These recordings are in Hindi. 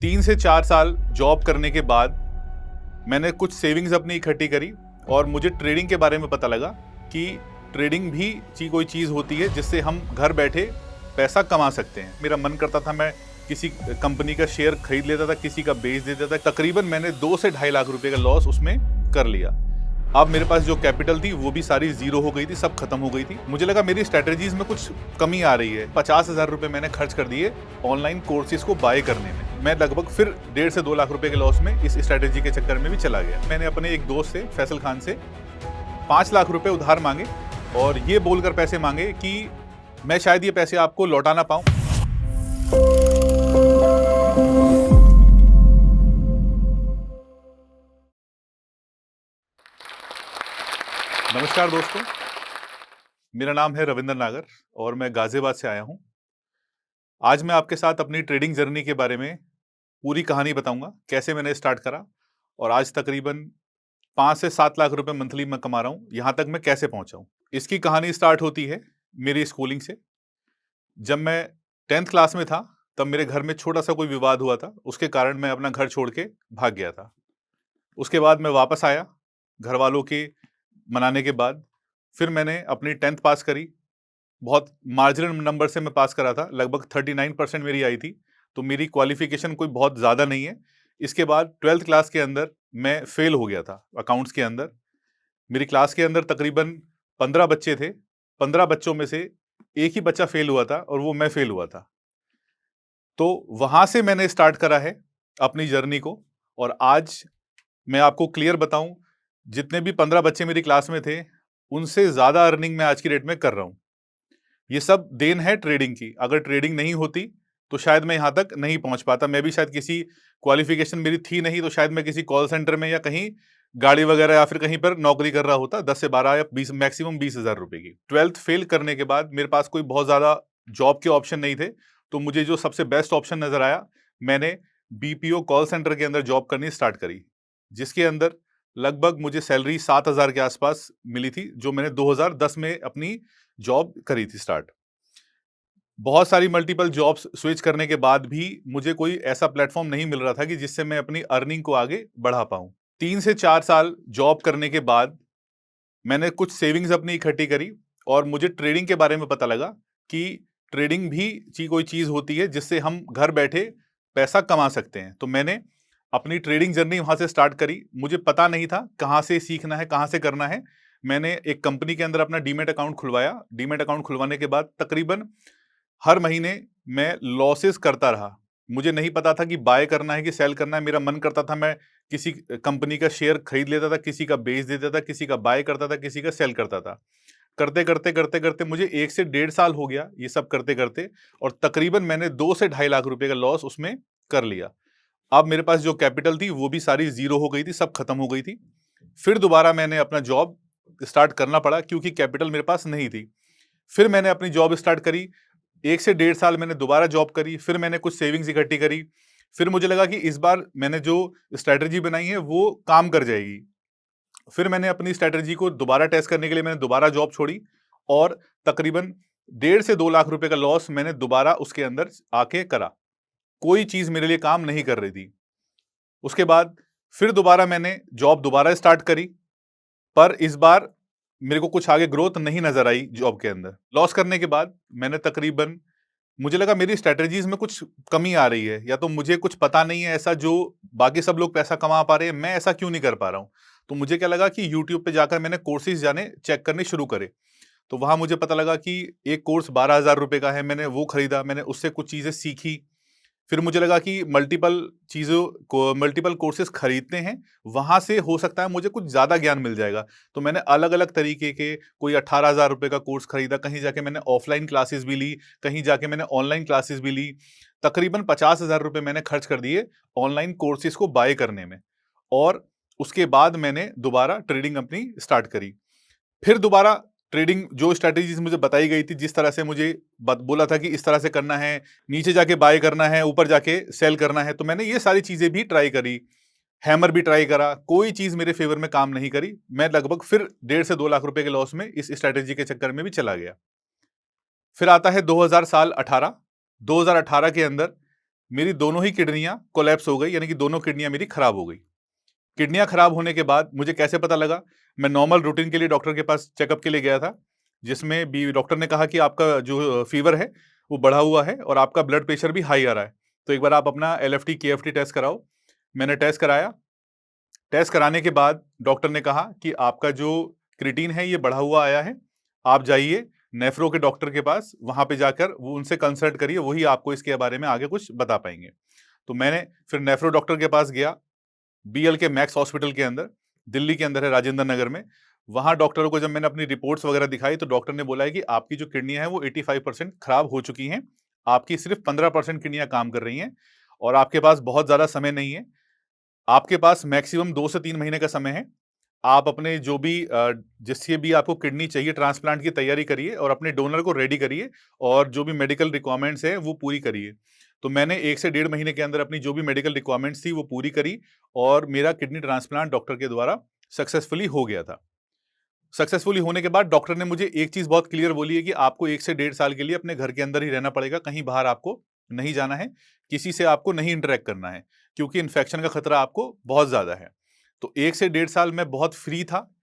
3 से 4 साल जॉब करने के बाद मैंने कुछ सेविंग्स अपनी इकट्ठी करी और मुझे ट्रेडिंग के बारे में पता लगा कि ट्रेडिंग भी कोई चीज़ होती है जिससे हम घर बैठे पैसा कमा सकते हैं। मेरा मन करता था मैं किसी कंपनी का शेयर खरीद लेता था, किसी का बेच देता था। तकरीबन मैंने 2 से ढाई लाख रुपए का लॉस उसमें कर लिया। अब मेरे पास जो कैपिटल थी वो भी सारी जीरो हो गई थी, सब खत्म हो गई थी। मुझे लगा मेरी स्ट्रेटजीज में कुछ कमी आ रही है। 50,000 रुपए मैंने खर्च कर दिए ऑनलाइन कोर्सेज को बाय करने में। मैं लगभग फिर 1.5 से 2 लाख रुपए के लॉस में इस स्ट्रेटेजी के चक्कर में भी चला गया। मैंने अपने एक दोस्त से, फैसल खान से 5 लाख रुपए उधार मांगे और ये बोलकर पैसे मांगे कि मैं शायद ये पैसे आपको लौटा ना पाऊं। नमस्कार दोस्तों, मेरा नाम है रविंद्र नागर और मैं गाजियाबाद से आया हूं। आज मैं आपके साथ अपनी ट्रेडिंग जर्नी के बारे में पूरी कहानी बताऊंगा, कैसे मैंने स्टार्ट करा और आज तकरीबन 5 से 7 लाख रुपए मंथली मैं कमा रहा हूं। यहां तक मैं कैसे पहुंचा हूं। इसकी कहानी स्टार्ट होती है मेरी स्कूलिंग से। जब मैं 10th क्लास में था तब मेरे घर में छोटा सा कोई विवाद हुआ था, उसके कारण मैं अपना घर छोड़ के भाग गया था। उसके बाद मैं वापस आया घर वालों के मनाने के बाद। फिर मैंने अपनी 10th पास करी। बहुत मार्जिनल नंबर से मैं पास करा था, लगभग 39% मेरी आई थी, तो मेरी क्वालिफिकेशन कोई बहुत ज़्यादा नहीं है। इसके बाद 12th क्लास के अंदर मैं फेल हो गया था अकाउंट्स के अंदर। मेरी क्लास के अंदर तकरीबन 15 बच्चे थे। 15 बच्चों में से एक ही बच्चा फेल हुआ था और वो मैं फेल हुआ था। तो वहां से मैंने स्टार्ट करा है अपनी जर्नी को। और आज मैं आपको क्लियर बताऊं, जितने भी 15 बच्चे मेरी क्लास में थे उनसे ज़्यादा अर्निंग मैं आज की डेट में कर रहा हूं। ये सब देन है ट्रेडिंग की। अगर ट्रेडिंग नहीं होती तो शायद मैं यहाँ तक नहीं पहुँच पाता। मैं भी शायद किसी क्वालिफिकेशन मेरी थी नहीं तो शायद मैं किसी कॉल सेंटर में या कहीं गाड़ी वगैरह या फिर कहीं पर नौकरी कर रहा होता, 10 से 12 या 20, मैक्सिमम 20,000 रुपए की। 12th फेल करने के बाद मेरे पास कोई बहुत ज़्यादा जॉब के ऑप्शन नहीं थे, तो मुझे जो सबसे बेस्ट ऑप्शन नज़र आया, मैंने बीपीओ कॉल सेंटर के अंदर जॉब करनी स्टार्ट करी, जिसके अंदर लगभग मुझे सैलरी 7,000 के आसपास मिली थी, जो मैंने 2010 में अपनी जॉब करी थी स्टार्ट। बहुत सारी मल्टीपल जॉब्स स्विच करने के बाद भी मुझे कोई ऐसा प्लेटफॉर्म नहीं मिल रहा था कि जिससे मैं अपनी अर्निंग को आगे बढ़ा पाऊं। 3 से 4 साल जॉब करने के बाद मैंने कुछ सेविंग्स अपनी इकट्ठी करी और मुझे ट्रेडिंग के बारे में पता लगा कि ट्रेडिंग भी कोई चीज़ होती है जिससे हम घर बैठे पैसा कमा सकते हैं। तो मैंने अपनी ट्रेडिंग जर्नी वहां से स्टार्ट करी। मुझे पता नहीं था कहाँ से सीखना है, कहाँ से करना है। मैंने एक कंपनी के अंदर अपना डीमैट अकाउंट खुलवाया। डीमैट अकाउंट खुलवाने के बाद तकरीबन हर महीने मैं लॉसेस करता रहा। मुझे नहीं पता था कि बाय करना है कि सेल करना है। मेरा मन करता था मैं किसी कंपनी का शेयर खरीद लेता था, किसी का बेच देता था, किसी का बाय करता था, किसी का सेल करता था। करते करते मुझे 1 से 1.5 साल हो गया ये सब करते-करते, और तकरीबन मैंने 2 से ढाई लाख रुपए का लॉस उसमें कर लिया। अब मेरे पास जो कैपिटल थी वो भी सारी ज़ीरो हो गई थी, सब खत्म हो गई थी। फिर दोबारा मैंने अपना जॉब स्टार्ट करना पड़ा क्योंकि कैपिटल मेरे पास नहीं थी। फिर मैंने अपनी जॉब स्टार्ट करी। 1 से 1.5 साल मैंने दोबारा जॉब करी, फिर मैंने कुछ सेविंग्स इकट्ठी करी। फिर मुझे लगा कि इस बार मैंने जो स्ट्रैटेजी बनाई है वो काम कर जाएगी। फिर मैंने अपनी स्ट्रैटेजी को दोबारा टेस्ट करने के लिए मैंने दोबारा जॉब छोड़ी और तकरीबन 1.5 से 2 लाख रुपए का लॉस मैंने दोबारा उसके अंदर आके करा। कोई चीज़ मेरे लिए काम नहीं कर रही थी। उसके बाद फिर दोबारा मैंने जॉब दोबारा स्टार्ट करी, पर इस बार मेरे को कुछ आगे ग्रोथ नहीं नज़र आई जॉब के अंदर। लॉस करने के बाद मैंने तकरीबन, मुझे लगा मेरी स्ट्रैटेजीज में कुछ कमी आ रही है, या तो मुझे कुछ पता नहीं है ऐसा जो बाकी सब लोग पैसा कमा पा रहे हैं, मैं ऐसा क्यों नहीं कर पा रहा हूँ। तो मुझे क्या लगा कि यूट्यूब पे जाकर मैंने कोर्सेज जाने चेक करने शुरू करे। तो वहां मुझे पता लगा कि एक कोर्स 12,000 रुपए का है। मैंने वो खरीदा, मैंने उससे कुछ चीज़ें सीखी। फिर मुझे लगा कि मल्टीपल चीज़ों को, मल्टीपल कोर्सेज खरीदते हैं, वहाँ से हो सकता है मुझे कुछ ज़्यादा ज्ञान मिल जाएगा। तो मैंने अलग-अलग तरीके के, कोई 18,000 रुपए का कोर्स खरीदा, कहीं जाके मैंने ऑफलाइन क्लासेस भी ली, कहीं जाके मैंने ऑनलाइन क्लासेस भी ली। तकरीबन 50,000 रुपए मैंने खर्च कर दिए ऑनलाइन कोर्सेज को बाय करने में। और उसके बाद मैंने दोबारा ट्रेडिंग अपनी स्टार्ट करी। फिर दोबारा ट्रेडिंग, जो स्ट्रैटेजीज मुझे बताई गई थी, जिस तरह से मुझे बोला था कि इस तरह से करना है, नीचे जाके बाय करना है, ऊपर जाके सेल करना है, तो मैंने ये सारी चीजें भी ट्राई करी। हैमर भी ट्राई करा, कोई चीज मेरे फेवर में काम नहीं करी। मैं लगभग फिर 1.5 से 2 लाख रुपए के लॉस में इस स्ट्रैटेजी के चक्कर में भी चला गया। फिर आता है 2018। 2018 के अंदर मेरी दोनों ही किडनियाँ कोलैप्स हो गई, यानी कि दोनों किडनियाँ मेरी खराब हो गई। किडनियाँ खराब होने के बाद मुझे कैसे पता लगा? मैं नॉर्मल रूटीन के लिए डॉक्टर के पास चेकअप के लिए गया था, जिसमें भी डॉक्टर ने कहा कि आपका जो फ़ीवर है, वो बढ़ा हुआ है और आपका ब्लड प्रेशर भी हाई आ रहा है। तो एक बार आप अपना एलएफटी, केएफटी टेस्ट कराओ। मैंने टेस्ट कराया। टेस्ट कराने के बाद डॉक्टर ने कहा कि आपका जो क्रिएटिन है, ये बढ़ा हुआ आया है। आप जाइए नेफ्रो के डॉक्टर के पास, वहाँ पे जाकर वो उनसे कंसल्ट करिए, वही आपको इसके बारे में आगे कुछ बता पाएँगे। तो मैंने फिर नेफ्रो डॉक्टर के पास गया, बीएलके मैक्स हॉस्पिटल के अंदर, दिल्ली के अंदर है, राजेंद्र नगर में। वहाँ डॉक्टरों को जब मैंने अपनी रिपोर्ट्स वगैरह दिखाई, तो डॉक्टर ने बोला है कि आपकी जो किडनियाँ हैं, वो 85% खराब हो चुकी हैं। आपकी सिर्फ 15% किडनियाँ काम कर रही हैं और आपके पास बहुत ज़्यादा समय नहीं है। आपके पास मैक्सिमम 2 से 3 महीने का समय है। आप अपने जो भी जिससे भी आपको किडनी चाहिए, ट्रांसप्लांट की तैयारी करिए और अपने डोनर को रेडी करिए और जो भी मेडिकल रिक्वायरमेंट्स हैं, वो पूरी करिए। तो मैंने 1 से डेढ़ महीने के अंदर अपनी जो भी मेडिकल रिक्वायरमेंट्स थी, वो पूरी करी और मेरा किडनी ट्रांसप्लांट डॉक्टर के द्वारा सक्सेसफुली हो गया था। सक्सेसफुली होने के बाद डॉक्टर ने मुझे एक चीज़ बहुत क्लियर बोली है कि आपको 1 से डेढ़ साल के लिए अपने घर के अंदर ही रहना पड़ेगा, कहीं बाहर आपको नहीं जाना है, किसी से आपको नहीं इंटरैक्ट करना है, क्योंकि इन्फेक्शन का खतरा आपको बहुत ज़्यादा है। तो 1 से डेढ़ साल मैं बहुत फ्री था,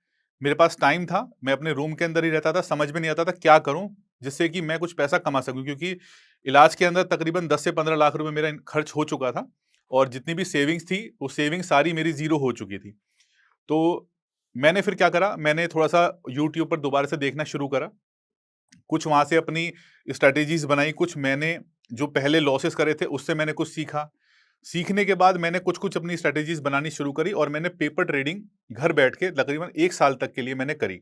मेरे पास टाइम था, मैं अपने रूम के अंदर ही रहता था, समझ में नहीं आता था क्या करूँ, जिससे कि मैं कुछ पैसा कमा सकूँ, क्योंकि इलाज के अंदर तकरीबन 10 से 15 लाख रुपए मेरा खर्च हो चुका था और जितनी भी सेविंग्स थी, वो सेविंग सारी मेरी ज़ीरो हो चुकी थी। तो मैंने फिर क्या करा, मैंने थोड़ा-सा यूट्यूब पर दोबारा से देखना शुरू करा। कुछ वहाँ से अपनी स्ट्रैटेजीज़ बनाई, कुछ मैंने जो पहले लॉसेस करे थे, उससे मैंने कुछ सीखा। सीखने के बाद मैंने कुछ-कुछ अपनी स्ट्रैटेजीज़ बनानी शुरू करी और मैंने पेपर ट्रेडिंग घर बैठ के तकरीबन 1 साल तक के लिए मैंने करी।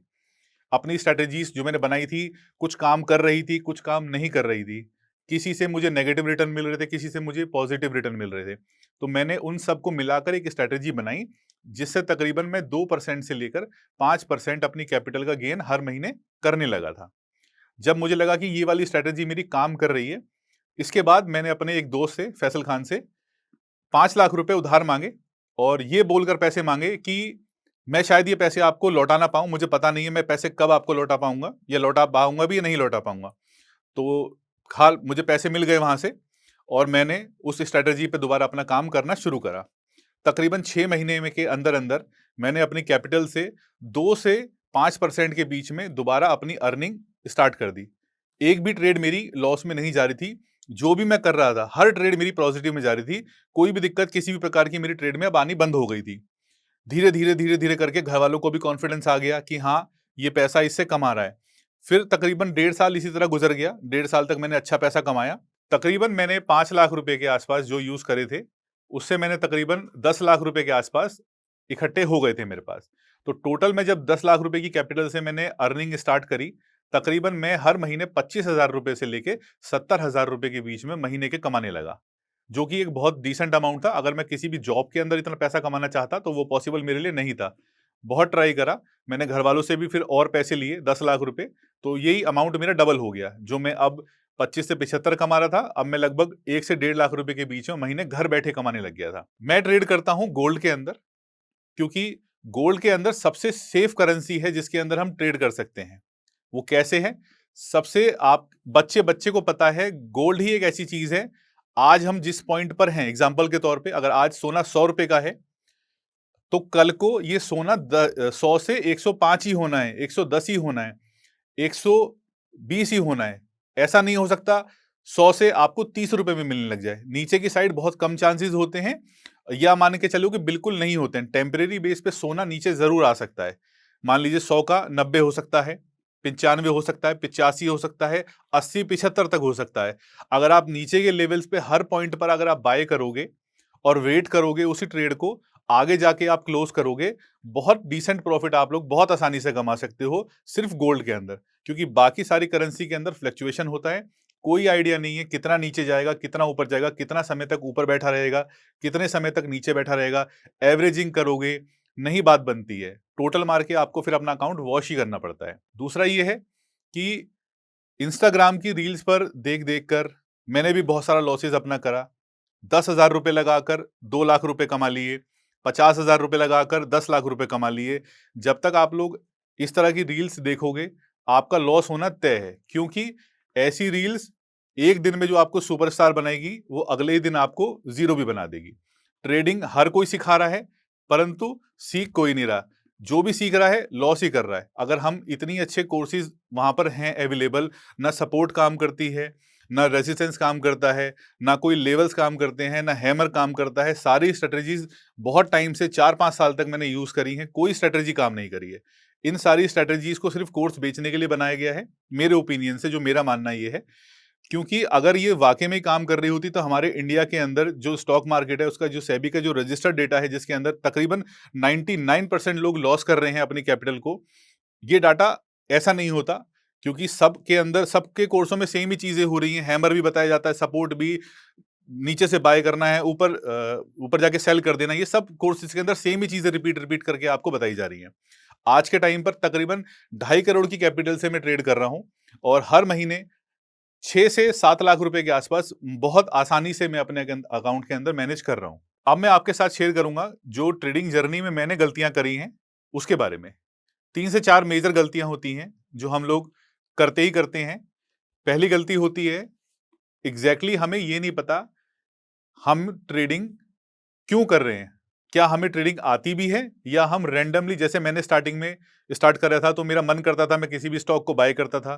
अपनी स्ट्रैटेजीज़ जो मैंने बनाई थी, कुछ काम कर रही थी, कुछ काम नहीं कर रही थी। किसी से मुझे नेगेटिव रिटर्न मिल रहे थे, किसी से मुझे पॉजिटिव रिटर्न मिल रहे थे। तो मैंने उन सबको मिलाकर एक स्ट्रैटेजी बनाई, जिससे तकरीबन मैं 2% से लेकर 5% अपनी कैपिटल का गेन हर महीने करने लगा था। जब मुझे लगा कि ये वाली स्ट्रैटेजी मेरी काम कर रही है, इसके बाद मैंने अपने एक दोस्त से, फैसल खान से 5 लाख रुपए उधार माँगे और ये बोलकर पैसे माँगे कि मैं शायद ये पैसे आपको लौटा ना पाऊँ, मुझे पता नहीं है मैं पैसे कब आपको लौटा पाऊँगा या लौटा पाऊँगा भी या नहीं लौटा पाऊँगा। तो खाल मुझे पैसे मिल गए वहाँ से और मैंने उस स्ट्रैटेजी पे दोबारा अपना काम करना शुरू करा। तकरीबन 6 महीने में के अंदर-अंदर मैंने अपनी कैपिटल से 2 से 5% के बीच में दोबारा अपनी अर्निंग स्टार्ट कर दी। एक भी ट्रेड मेरी लॉस में नहीं जा रही थी। जो भी मैं कर रहा था, हर ट्रेड मेरी पॉजिटिव में जा रही थी। कोई भी दिक्कत किसी भी प्रकार की मेरी ट्रेड में अब आनी बंद हो गई थी। धीरे-धीरे, धीरे-धीरे करके घरवालों को भी कॉन्फिडेंस आ गया कि हाँ, ये पैसा इससे कमा रहा है। फिर तकरीबन डेढ़ साल इसी तरह गुज़र गया। डेढ़ साल तक मैंने अच्छा पैसा कमाया। तकरीबन मैंने 5 लाख रुपए के आस-पास जो यूज़ करे थे, उससे मैंने तकरीबन 10 लाख रुपए के आस-पास इकट्ठे हो गए थे मेरे पास। तो टोटल में जब 10 लाख रुपए की कैपिटल से मैंने अर्निंग स्टार्ट करी, तकरीबन मैं हर महीने 25,000 रुपए से लेके 70,000 रुपए के बीच में महीने के कमाने लगा। जो कि एक बहुत डिसेंट अमाउंट था। अगर मैं किसी भी जॉब के अंदर इतना पैसा कमाना चाहता, तो वो पॉसिबल मेरे लिए नहीं था। बहुत ट्राई करा, मैंने घरवालों से भी फिर और पैसे लिए 10 लाख रुपए, तो यही अमाउंट मेरा डबल हो गया। जो मैं अब 25 से 75 कमा रहा था, अब मैं लगभग 1 से डेढ़ लाख रुपए के बीच में महीने घर बैठे कमाने लग गया था। मैं ट्रेड करता हूँ गोल्ड के अंदर, क्योंकि गोल्ड के अंदर सबसे सेफ करेंसी है जिसके अंदर हम ट्रेड कर सकते हैं। वो कैसे है? सबसे आप बच्चे-बच्चे को पता है, गोल्ड ही एक ऐसी चीज़ है, आज हम जिस पॉइंट पर हैं, एग्ज़ाम्पल के तौर पे अगर आज सोना ₹100 का है, तो कल को ये सोना 100 से 105 ही होना है, 110 ही होना है, 120 ही होना है। ऐसा नहीं हो सकता 100 से आपको ₹30 में मिलने लग जाए। नीचे की साइड बहुत कम चांसेस होते हैं, या मान के चलो कि बिल्कुल नहीं होते हैं। टेम्परेरी बेस पे सोना नीचे ज़रूर आ सकता है। मान लीजिए 100 का 90 हो सकता है, 95 हो सकता है, 85 हो सकता है, 80-75 तक हो सकता है। अगर आप नीचे के लेवल्स पे हर पॉइंट पर अगर आप बाय करोगे और वेट करोगे उसी ट्रेड को, आगे जाके आप क्लोज करोगे, बहुत डिसेंट प्रॉफिट आप लोग बहुत आसानी से कमा सकते हो, सिर्फ गोल्ड के अंदर। क्योंकि बाकी सारी करेंसी के अंदर फ्लक्चुएशन होता है, कोई आइडिया नहीं है कितना नीचे जाएगा, कितना ऊपर जाएगा, कितना समय तक ऊपर बैठा रहेगा, कितने समय तक नीचे बैठा रहेगा। एवरेजिंग करोगे, नहीं बात बनती है। टोटल मार के आपको फिर अपना अकाउंट वॉश ही करना पड़ता है। दूसरा ये है कि इंस्टाग्राम की रील्स पर देख-देख कर मैंने भी बहुत सारा लॉसेस अपना करा। 10,000 रुपए लगाकर 2 लाख रुपए कमा लिए, 50,000 रुपए लगाकर 10 लाख रुपए कमा लिए। जब तक आप लोग इस तरह की रील्स देखोगे, आपका लॉस होना तय है, क्योंकि ऐसी रील्स एक दिन में जो आपको सुपरस्टार बनाएगी, वो अगले ही दिन आपको ज़ीरो भी बना देगी। ट्रेडिंग हर कोई सिखा रहा है, परंतु सीख कोई नहीं रहा। जो भी सीख रहा है, लॉस ही कर रहा है। अगर हम इतनी अच्छे कोर्सेज़ वहाँ पर हैं अवेलेबल, ना सपोर्ट काम करती है, ना रेजिस्टेंस काम करता है, ना कोई लेवल्स काम करते हैं, ना हैमर काम करता है। सारी स्ट्रैटेजीज़ बहुत टाइम से 4-5 साल तक मैंने यूज़ करी हैं, कोई स्ट्रैटेजी काम नहीं करी है। इन सारी स्ट्रैटेजीज़ को सिर्फ़ कोर्स बेचने के लिए बनाया गया है, मेरे ओपिनियन से, जो मेरा मानना ये है। क्योंकि अगर ये वाक़ई में काम कर रही होती, तो हमारे इंडिया के अंदर जो स्टॉक मार्केट है, उसका जो सेबी का जो रजिस्टर्ड डेटा है, जिसके अंदर तकरीबन 99% लोग लॉस कर रहे हैं अपनी कैपिटल को, ये डाटा ऐसा नहीं होता। क्योंकि सबके अंदर, सबके कोर्सों में सेम ही चीज़ें हो रही हैं। हैमर भी बताया जाता है, सपोर्ट भी, नीचे से बाय करना है, ऊपर जाके सेल कर देना, ये सब कोर्सेज़ के अंदर सेम ही चीज़ें रिपीट करके आपको बताई जा रही हैं। आज के टाइम पर तकरीबन 2.5 करोड़ की कैपिटल से मैं ट्रेड कर रहा हूँ, और हर महीने 6 से 7 लाख रुपए के आसपास बहुत आसानी से मैं अपने अकाउंट के अंदर मैनेज कर रहा हूं। अब मैं आपके साथ शेयर करूंगा जो ट्रेडिंग जर्नी में मैंने गलतियां करी हैं, उसके बारे में। 3 से 4 मेजर गलतियां होती हैं जो हम लोग करते ही करते हैं। पहली गलती होती है, एग्जैक्टली हमें ये नहीं पता हम ट्रेडिंग क्यों कर रहे हैं। क्या हमें ट्रेडिंग आती भी है, या हम रैंडमली, जैसे मैंने स्टार्टिंग में स्टार्ट कर रहा था, तो मेरा मन करता था, मैं किसी भी स्टॉक को बाय करता था,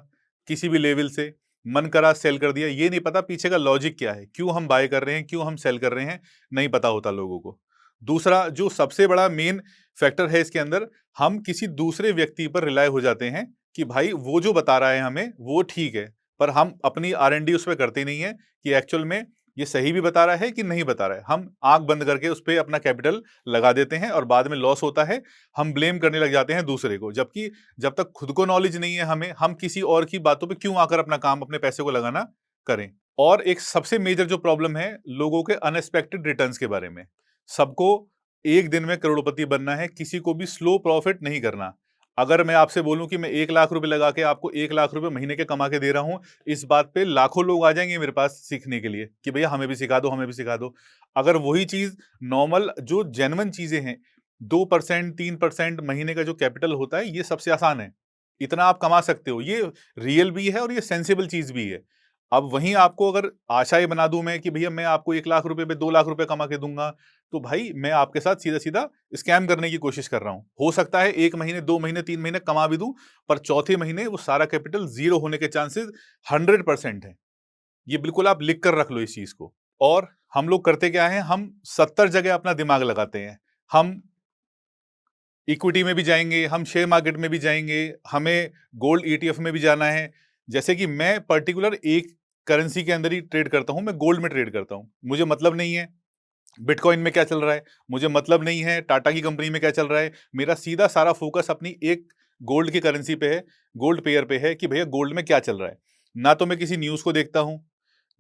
किसी भी लेवल से मन करा सेल कर दिया। ये नहीं पता पीछे का लॉजिक क्या है, क्यों हम बाय कर रहे हैं, क्यों हम सेल कर रहे हैं, नहीं पता होता लोगों को। दूसरा जो सबसे बड़ा मेन फैक्टर है इसके अंदर, हम किसी दूसरे व्यक्ति पर रिलाय हो जाते हैं कि भाई वो जो बता रहा है हमें वो ठीक है, पर हम अपनी R&D उस पर करते नहीं है कि एक्चुअल में ये सही भी बता रहा है कि नहीं बता रहा है। हम आंख बंद करके उस पर अपना कैपिटल लगा देते हैं, और बाद में लॉस होता है, हम ब्लेम करने लग जाते हैं दूसरे को। जबकि जब तक खुद को नॉलेज नहीं है हमें, हम किसी और की बातों पे क्यों आकर अपना काम, अपने पैसे को लगाना करें। और एक सबसे मेजर जो प्रॉब्लम है, लोगों के अनएक्सपेक्टेड रिटर्न्स के बारे में। सबको एक दिन में करोड़पति बनना है, किसी को भी स्लो प्रॉफिट नहीं करना। अगर मैं आपसे बोलूं कि मैं 1 लाख रुपए लगा के आपको 1 लाख रुपए महीने के कमा के दे रहा हूं, इस बात पे लाखों लोग आ जाएंगे मेरे पास सीखने के लिए कि भैया हमें भी सिखा दो, हमें भी सिखा दो। अगर वही चीज नॉर्मल जो जेन्युइन चीजें हैं, 2% 3% महीने का जो कैपिटल होता है, ये सबसे आसान है। इतना आप कमा सकते हो, ये रियल भी है और ये सेंसिबल चीज भी है। अब वहीं आपको अगर आशाएं बना दूं मैं कि भैया मैं आपको 1 लाख रुपए पे 2 लाख रुपए कमा के दूंगा, तो भाई मैं आपके साथ सीधा सीधा स्कैम करने की कोशिश कर रहा हूं। हो सकता है 1 महीने, 2 महीने, 3 महीने कमा भी दूं, पर चौथे महीने वो सारा कैपिटल जीरो होने के चांसेस 100% है। ये बिल्कुल आप लिख कर रख लो इस चीज को। और हम लोग करते क्या है, हम 70 जगह अपना दिमाग लगाते हैं। हम इक्विटी में भी जाएंगे, हम शेयर मार्केट में भी जाएंगे, हमें गोल्ड ETF में भी जाना है। जैसे कि मैं पर्टिकुलर एक करेंसी के अंदर ही ट्रेड करता हूं, मैं गोल्ड में ट्रेड करता हूं। मुझे मतलब नहीं है बिटकॉइन में क्या चल रहा है, मुझे मतलब नहीं है टाटा की कंपनी में क्या चल रहा है। मेरा सीधा सारा फोकस अपनी एक गोल्ड की करेंसी पे है, गोल्ड पेयर पे है कि भैया गोल्ड में क्या चल रहा है। ना तो मैं किसी न्यूज़ को देखता हूं,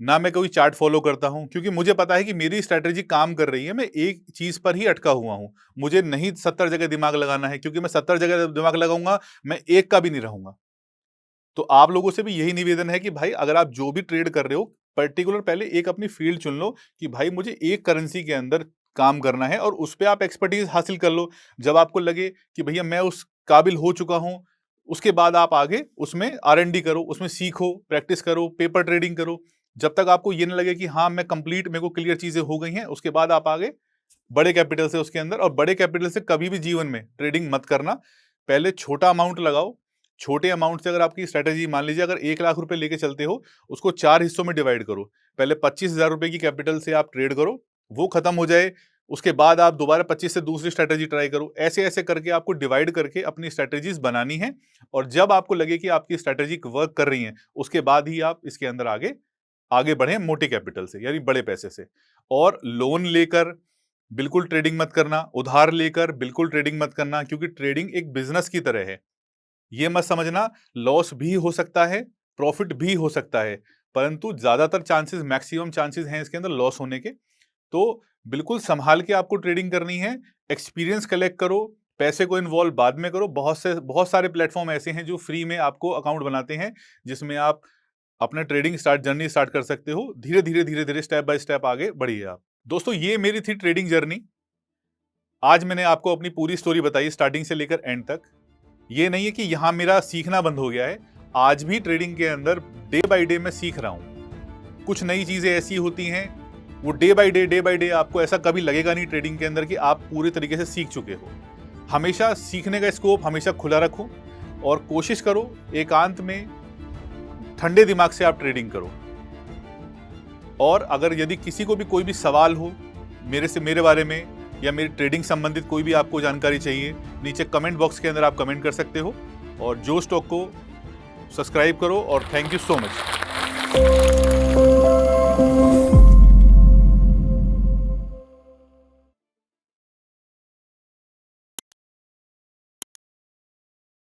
ना मैं कोई चार्ट फॉलो करता हूं, क्योंकि मुझे पता है कि मेरी स्ट्रैटेजी काम कर रही है। मैं एक चीज पर ही अटका हुआ हूं। मुझे नहीं 70 जगह दिमाग लगाना है, क्योंकि मैं 70 जगह दिमाग लगाऊंगा, मैं एक का भी नहीं रहूंगा। तो आप लोगों से भी यही निवेदन है कि भाई अगर आप जो भी ट्रेड कर रहे हो, पर्टिकुलर पहले एक अपनी फील्ड चुन लो कि भाई मुझे एक करेंसी के अंदर काम करना है, और उस पे आप एक्सपर्टीज हासिल कर लो। जब आपको लगे कि भैया मैं उस काबिल हो चुका हूं, उसके बाद आप आगे उसमें R&D करो, उसमें सीखो, प्रैक्टिस करो, पेपर ट्रेडिंग करो। जब तक आपको ये ना लगे कि हाँ मैं कंप्लीट, मेरे को क्लियर चीजें हो गई हैं, उसके बाद आप आगे बड़े कैपिटल से उसके अंदर। और बड़े कैपिटल से कभी भी जीवन में ट्रेडिंग मत करना। पहले छोटा अमाउंट लगाओ। छोटे अमाउंट से अगर आपकी स्ट्रैटेजी, मान लीजिए अगर 1 लाख रुपए लेके चलते हो, उसको 4 हिस्सों में डिवाइड करो। पहले 25,000 रुपए की कैपिटल से आप ट्रेड करो, वो खत्म हो जाए, उसके बाद आप दोबारा 25 से दूसरी स्ट्रैटेजी ट्राई करो। ऐसे ऐसे करके आपको डिवाइड करके अपनी स्ट्रैटेजीज बनानी है। और जब आपको लगे कि आपकी स्ट्रैटेजी वर्क कर रही है, उसके बाद ही आप इसके अंदर आगे आगे बढ़े, मोटे कैपिटल से, यानी बड़े पैसे से। और लोन लेकर बिल्कुल ट्रेडिंग मत करना, उधार लेकर बिल्कुल ट्रेडिंग मत करना, क्योंकि ट्रेडिंग एक बिजनेस की तरह है। ये मत समझना लॉस भी हो सकता है, प्रॉफिट भी हो सकता है, परंतु ज्यादातर चांसेस, मैक्सिमम चांसेस हैं इसके अंदर लॉस होने के। तो बिल्कुल संभाल के आपको ट्रेडिंग करनी है। एक्सपीरियंस कलेक्ट करो, पैसे को इन्वॉल्व बाद में करो। बहुत सारे प्लेटफॉर्म ऐसे हैं जो फ्री में आपको अकाउंट बनाते हैं, जिसमें आप अपना ट्रेडिंग जर्नी स्टार्ट कर सकते हो। धीरे धीरे स्टेप बाय स्टेप आगे बढ़िए आप। दोस्तों, ये मेरी थी ट्रेडिंग जर्नी। आज मैंने आपको अपनी पूरी स्टोरी बताई, स्टार्टिंग से लेकर एंड तक। ये नहीं है कि यहां मेरा सीखना बंद हो गया है। आज भी ट्रेडिंग के अंदर डे बाय डे मैं सीख रहा हूं। कुछ नई चीज़ें ऐसी होती हैं, वो डे बाय डे आपको ऐसा कभी लगेगा नहीं ट्रेडिंग के अंदर कि आप पूरे तरीके से सीख चुके हो। हमेशा सीखने का स्कोप हमेशा खुला रखो और कोशिश करो एकांत में ठंडे दिमाग से आप ट्रेडिंग करो। और अगर यदि किसी को भी कोई भी सवाल हो मेरे बारे में या मेरी ट्रेडिंग संबंधित कोई भी आपको जानकारी चाहिए, नीचे कमेंट बॉक्स के अंदर आप कमेंट कर सकते हो। और जो स्टॉक को सब्सक्राइब करो और थैंक यू सो मच।